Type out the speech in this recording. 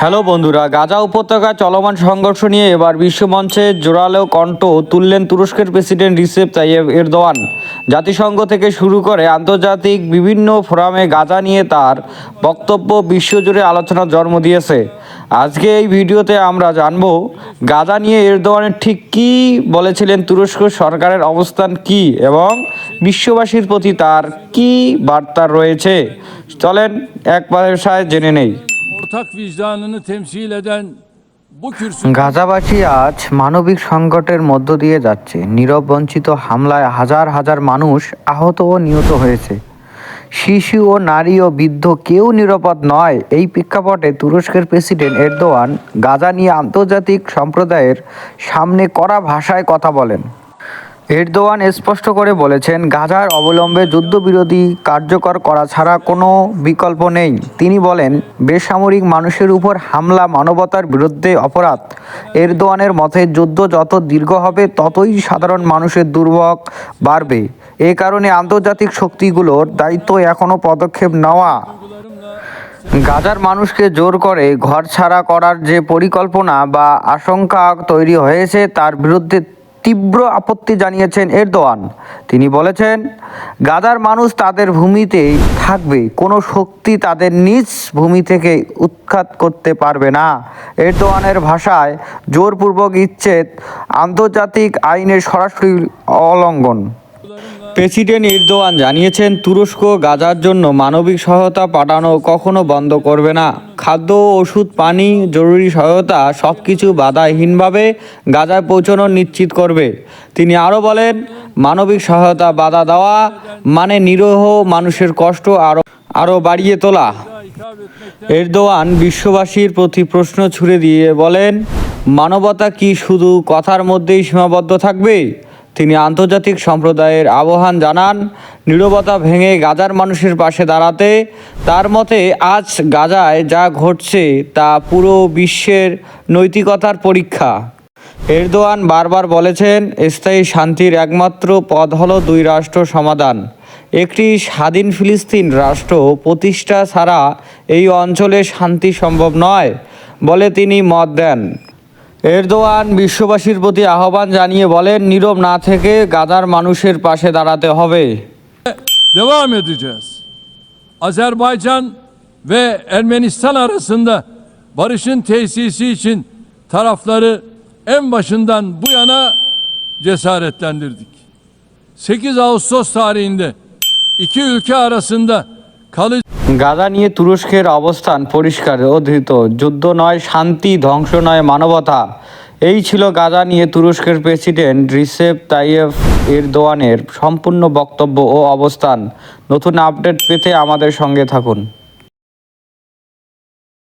Hello বন্ধুরা, গাজা উপত্যকা চলমান সংঘর্ষ নিয়ে এবার বিশ্বমঞ্চে জোরালো কণ্ঠ তুললেন তুরস্কের প্রেসিডেন্ট রিসেপ তাইয়েপ এরদোয়ান। জাতিসংঘ থেকে শুরু করে আন্তর্জাতিক বিভিন্ন ফোরামে গাজা নিয়ে তার বক্তব্য বিশ্বজুড়ে আলোচনার জন্ম দিয়েছে। আজকে এই ভিডিওতে আমরা জানব গাজা নিয়ে এরদোয়ানের ঠিক কী বলেছিলেন, তুরস্ক সরকারের অবস্থান কী এবং বিশ্ববাসীর প্রতি তার কী বার্তা রয়েছে। চলেন এক ভাষায় জেনে নেই। ortak vicdanını temsil eden bu kürsü গাজাবাসী আজ মানবিক সংকটের মধ্য দিয়ে যাচ্ছে। নীরব বঞ্চিত হামলায় হাজার হাজার মানুষ আহত ও নিহত হয়েছে। শিশু ও নারী ও বৃদ্ধ কেউ নিরাপদ নয়। এই প্রেক্ষাপটে তুরস্কের প্রেসিডেন্ট এরদোয়ান গাজা নিয়ে আন্তর্জাতিক সম্প্রদায়ের সামনে কড়া ভাষায় কথা বলেন। এরদোয়ান স্পষ্ট করে বলেছেন, গাজার অবলম্বে যুদ্ধবিরোধী কার্যকর করা ছাড়া কোনো বিকল্প নেই। তিনি বলেন, বেসামরিক মানুষের উপর হামলা মানবতার বিরুদ্ধে অপরাধ। এরদোয়ানের মতে যুদ্ধ যত দীর্ঘ হবে ততই সাধারণ মানুষের দুর্ভোগ বাড়বে। এ কারণে আন্তর্জাতিক শক্তিগুলোর দায়িত্ব এখনও পদক্ষেপ নেওয়া। গাজার মানুষকে জোর করে ঘরছাড়া করার যে পরিকল্পনা বা আশঙ্কা তৈরি হয়েছে তার বিরুদ্ধে তীব্র আপত্তি জানিয়েছেন এরদোয়ান। তিনি বলেছেন, গাজার মানুষ তাদের ভূমিতেই থাকবে, কোনো শক্তি তাদের নিজ ভূমি থেকে উৎখাত করতে পারবে না। এরদোয়ানের ভাষায় জোরপূর্বক ইচ্ছেদ আন্তর্জাতিক আইনের সরাসরি অলঙ্ঘন। প্রেসিডেন্ট এরদোয়ান জানিয়েছেন, তুরস্ক গাজার জন্য মানবিক সহায়তা পাঠানো কখনো বন্ধ করবে না। খাদ্য, ওষুধ, পানি, জরুরি সহায়তা সবকিছু বাধাহীনভাবে গাজায় পৌঁছানো নিশ্চিত করবে। তিনি আরও বলেন, মানবিক সহায়তা বাধা দেওয়া মানে নিরীহ মানুষের কষ্ট আরও বাড়িয়ে তোলা। এরদোয়ান বিশ্ববাসীর প্রতি প্রশ্ন ছুড়ে দিয়ে বলেন, মানবতা কি শুধু কথার মধ্যেই সীমাবদ্ধ থাকবে? তিনি আন্তর্জাতিক সম্প্রদায়ের আহ্বান জানান নীরবতা ভেঙে গাজার মানুষের পাশে দাঁড়াতে। তার মতে আজ গাজায় যা ঘটছে তা পুরো বিশ্বের নৈতিকতার পরীক্ষা। এরদোয়ান বারবার বলেছেন, স্থায়ী শান্তির একমাত্র পথ হলো দুই রাষ্ট্র সমাধান। একটি স্বাধীন ফিলিস্তিন রাষ্ট্র প্রতিষ্ঠা ছাড়া এই অঞ্চলে শান্তি সম্ভব নয় বলে তিনি মত দেন। এরদোয়ান বিশ্ববাসীর প্রতি আহ্বান জানিয়ে বলেন, নীরব না থেকে গাজার মানুষের পাশে দাঁড়াতে হবে। devam edeceğiz. Azerbaycan ve Ermenistan arasında barışın tesisi için tarafları en başından bu yana cesaretlendirdik. 8 Ağustos tarihinde iki ülke arasında kalıcı Gaza নিয়ে তুরস্কের অবস্থান পরিষ্কার ও দৃঢ়। যুদ্ধ নয় শান্তি, ধ্বংস নয় মানবতা। এই ছিল গাজা নিয়ে তুরস্কের প্রেসিডেন্ট রিসেপ তাইয়েপ এরদোয়ানের সম্পূর্ণ বক্তব্য ও অবস্থান। নতুন আপডেট পেতে আমাদের সঙ্গে থাকুন।